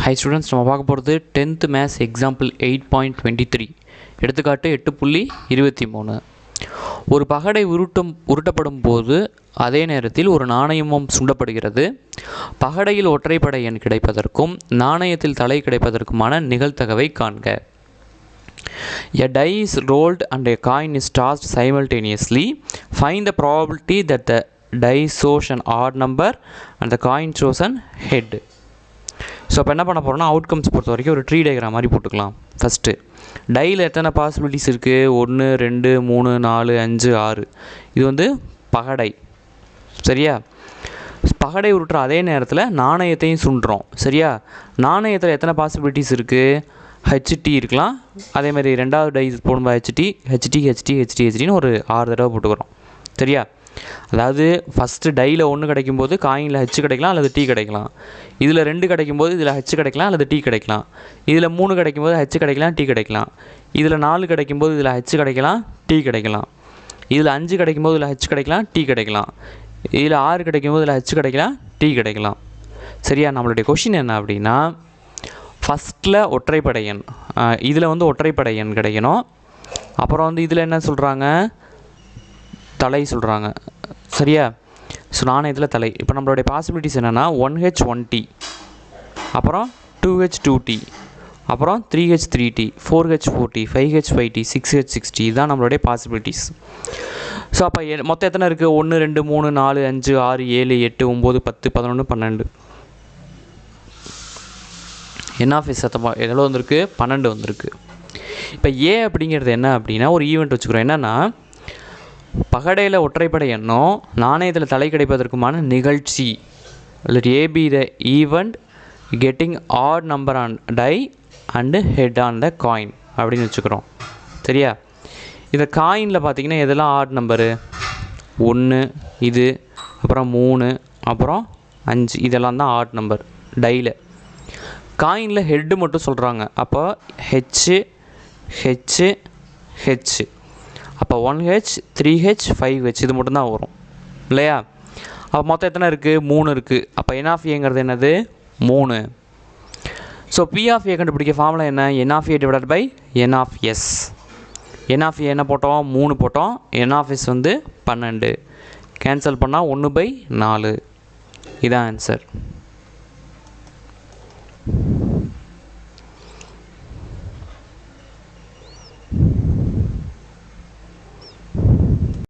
High students, நம்ம பார்க்க போகிறது 10th மேத்ஸ் எக்ஸாம்பிள் 8.23. எடுத்துக்காட்டு 8.23. ஒரு பகடை உருட்டப்படும் போது அதே நேரத்தில் ஒரு நாணயமும் சுண்டப்படுகிறது. பகடையில் ஒற்றைப்படை எண் கிடைப்பதற்கும் நாணயத்தில் தலை கிடைப்பதற்குமான நிகழ்தகவை காண்க. A die is rolled and a coin is tossed simultaneously. Find the probability that the die shows an odd number and the coin shows an head. So இப்போ என்ன பண்ண போகிறோம்னா, அவுட்கம்ஸ் பொறுத்த வரைக்கும் ஒரு ட்ரீ டயக்ராம் மாதிரி போட்டுக்கலாம். ஃபஸ்ட்டு டையில் எத்தனை பாசிபிலிட்டிஸ் இருக்குது? 1 2 3 4 5 6. இது வந்து பகடை. சரியா? பகடை உருட்டுற அதே நேரத்தில் நாணயத்தையும் சுண்டுறோம். சரியா? நாணயத்தில் எத்தனை பாசிபிலிட்டிஸ் இருக்குது? ஹெச்டி இருக்கலாம். அதேமாதிரி ரெண்டாவது டை போடும்போது ஹெச்டின்னு ஒரு 6 தடவை போட்டுக்கிறோம். சரியா? அதாவது ஃபஸ்ட்டு டையில் 1 கிடைக்கும்போது காயினில் ஹெச் கிடைக்கலாம் அல்லது டி கிடைக்கலாம். இதில் 2 கிடைக்கும்போது இதில் ஹெச் கிடைக்கலாம் அல்லது டி கிடைக்கலாம். இதில் 3 கிடைக்கும்போது ஹெச் கிடைக்கலாம், டி கிடைக்கலாம். இதில் 4 கிடைக்கும்போது இதில் ஹெச் கிடைக்கலாம், டி கிடைக்கலாம். இதில் 5 கிடைக்கும்போது இதில் ஹெச் கிடைக்கலாம், டி கிடைக்கலாம். இதில் 6 கிடைக்கும்போது இதில் ஹெச் கிடைக்கலாம், டி கிடைக்கலாம். சரியா? நம்மளுடைய கொஷின் என்ன அப்படின்னா, ஃபஸ்ட்டில் ஒற்றைப்படை எண், இதில் வந்து ஒற்றைப்படை எண் கிடைக்கணும். அப்புறம் வந்து இதில் என்ன சொல்கிறாங்க? தலை சொல்கிறாங்க. சரியா? ஸோ நாணயத்தில் தலை. இப்போ நம்மளுடைய பாசிபிலிட்டிஸ் என்னென்னா 1H 1T, அப்புறம் 2H 2T, அப்புறம் 3H 3T, 4H 4T, 5H 5T, 6H 6T. இதுதான் நம்மளுடைய பாசிபிலிட்டிஸ். ஸோ அப்போ மொத்தம் எத்தனை இருக்குது? 1 2 3 4 5 6 7 8 9 10 11 12. என்ஆஃப்எஸ் எவ்வளோ வந்திருக்கு? 12 வந்திருக்கு. இப்போ ஏ அப்படிங்கிறது என்ன அப்படின்னா, ஒரு ஈவெண்ட் வச்சுக்கிறோம். என்னென்னா, பகடையில் ஒற்றைப்படை எண்ணும் நாணயத்தில் தலை கிடைப்பதற்குமான நிகழ்ச்சி. Let A be the event getting odd number on die and head on the coin அப்படின்னு வச்சுக்கிறோம். சரியா? இந்த காயினில் பார்த்தீங்கன்னா எதெல்லாம் ஆட் நம்பரு? 1, இது, அப்புறம் 3, அப்புறம் 5. இதெல்லாம் தான் ஆட் நம்பர் டையில். காயினில் ஹெட்டு மட்டும் சொல்கிறாங்க. அப்போ ஹெச் ஹெச் ஹெச். அப்போ 1H 3H 5H இது மட்டும்தான் வரும் இல்லையா? அப்போ மொத்தம் எத்தனை இருக்குது? 3 இருக்குது. அப்போ N of Aங்கிறது என்னது? 3. ஸோ P of A கண்டுபிடிக்க ஃபார்முலா என்ன? N of A divided by N of S. N of A என்ன போட்டோம்? 3 போட்டோம். N of S வந்து 12. கேன்சல் பண்ணால் 1/4. இதான் ஆன்சர்.